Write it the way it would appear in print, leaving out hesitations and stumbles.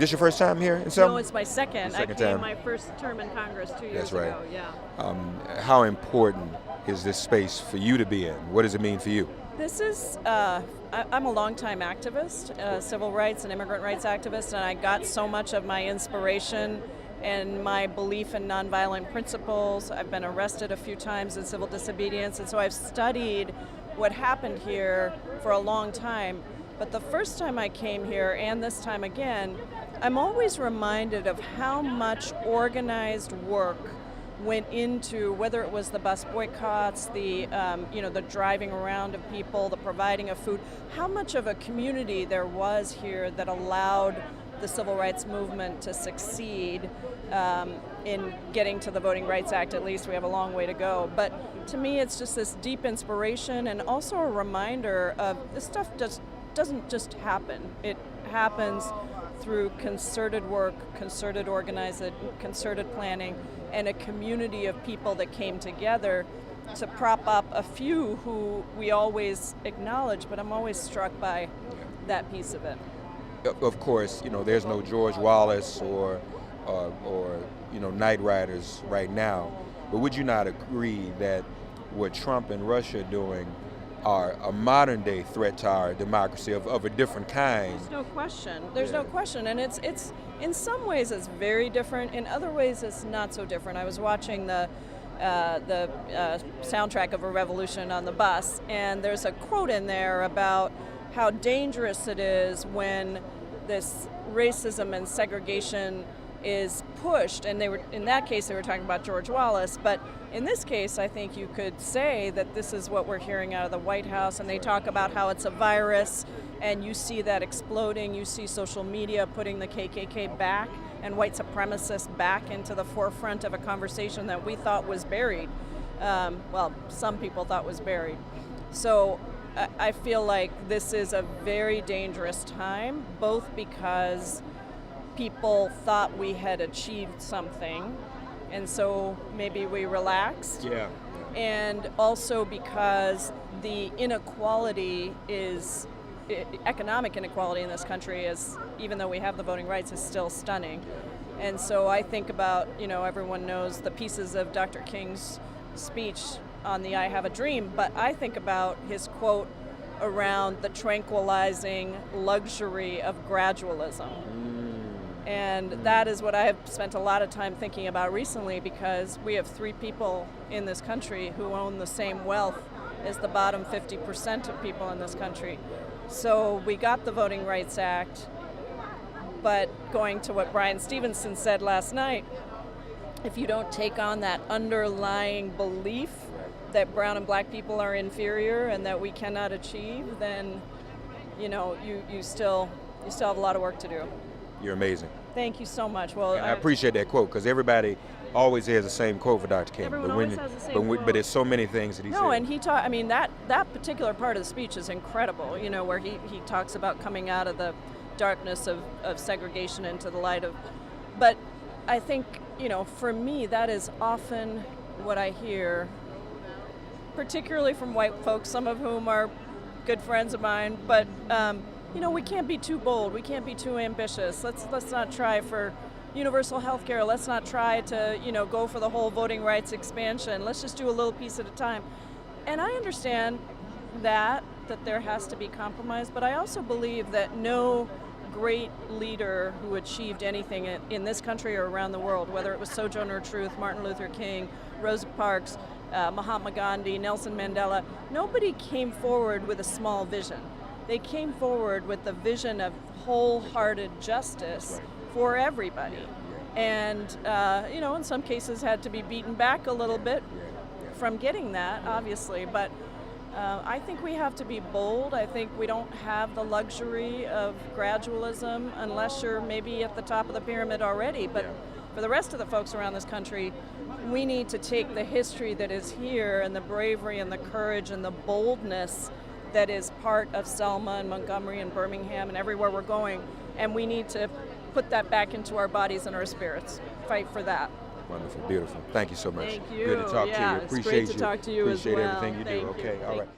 This your first time here in Selma? No, it's my second. I came time. my first term in Congress 2 years That's right. ago. Yeah. How important is this space for you to be in? What does it mean for you? This is, I'm a longtime activist, civil rights and immigrant rights activist, and I got so much of my inspiration and my belief in nonviolent principles. I've been arrested a few times in civil disobedience, and so I've studied what happened here for a long time. But the first time I came here, and this time again, I'm always reminded of how much organized work went into, whether it was the bus boycotts, the driving around of people, the providing of food, how much of a community there was here that allowed the civil rights movement to succeed in getting to the Voting Rights Act. At least we have a long way to go. But to me, it's just this deep inspiration and also a reminder of this stuff doesn't just happen. It happens through concerted work, concerted organizing, concerted planning, and a community of people that came together to prop up a few who we always acknowledge, but I'm always struck by that piece of it. Of course, there's no George Wallace or Night Riders right now, but would you not agree that what Trump and Russia are doing are a modern day threat to our democracy of a different kind? There's no question. There's no question, and it's in some ways it's very different. In other ways, it's not so different. I was watching the soundtrack of a revolution on the bus, and there's a quote in there about how dangerous it is when this racism and segregation is pushed, and in that case they were talking about George Wallace, but in this case I think you could say that this is what we're hearing out of the White House, and they talk about how it's a virus, and you see that exploding. You see social media putting the KKK back and white supremacists back into the forefront of a conversation that we thought was buried. Some people thought was buried. So I feel like this is a very dangerous time, both because people thought we had achieved something, and so maybe we relaxed. Yeah. And also because the inequality economic inequality in this country is, even though we have the voting rights, is still stunning. And so I think about, everyone knows the pieces of Dr. King's speech on the I Have a Dream, but I think about his quote around the tranquilizing luxury of gradualism. And that is what I have spent a lot of time thinking about recently, because we have 3 people in this country who own the same wealth as the bottom 50% of people in this country. So we got the Voting Rights Act, but going to what Brian Stevenson said last night, if you don't take on that underlying belief that brown and black people are inferior and that we cannot achieve, then you still have a lot of work to do. You're amazing. Thank you so much. Well, I appreciate that quote, because everybody always has the same quote for Dr. King. Everyone always has the same quote. But there's so many things that he said. No, and he taught. I mean, that particular part of the speech is incredible. Where he talks about coming out of the darkness of segregation into the light of. But I think for me that is often what I hear, particularly from white folks, some of whom are good friends of mine. But we can't be too bold. We can't be too ambitious. Let's not try for universal health care. Let's not try to, go for the whole voting rights expansion. Let's just do a little piece at a time. And I understand that there has to be compromise, but I also believe that no great leader who achieved anything in this country or around the world, whether it was Sojourner Truth, Martin Luther King, Rosa Parks, Mahatma Gandhi, Nelson Mandela, nobody came forward with a small vision. They came forward with the vision of wholehearted justice for everybody. And, in some cases had to be beaten back a little bit from getting that, obviously. But I think we have to be bold. I think we don't have the luxury of gradualism unless you're maybe at the top of the pyramid already. But for the rest of the folks around this country, we need to take the history that is here and the bravery and the courage and the boldness that is part of Selma and Montgomery and Birmingham and everywhere we're going, and we need to put that back into our bodies and our spirits. Fight for that. Wonderful, beautiful. Thank you so much. Thank you. Good to talk to you. It's great to talk to you as well. Appreciate everything you do. Okay, all right.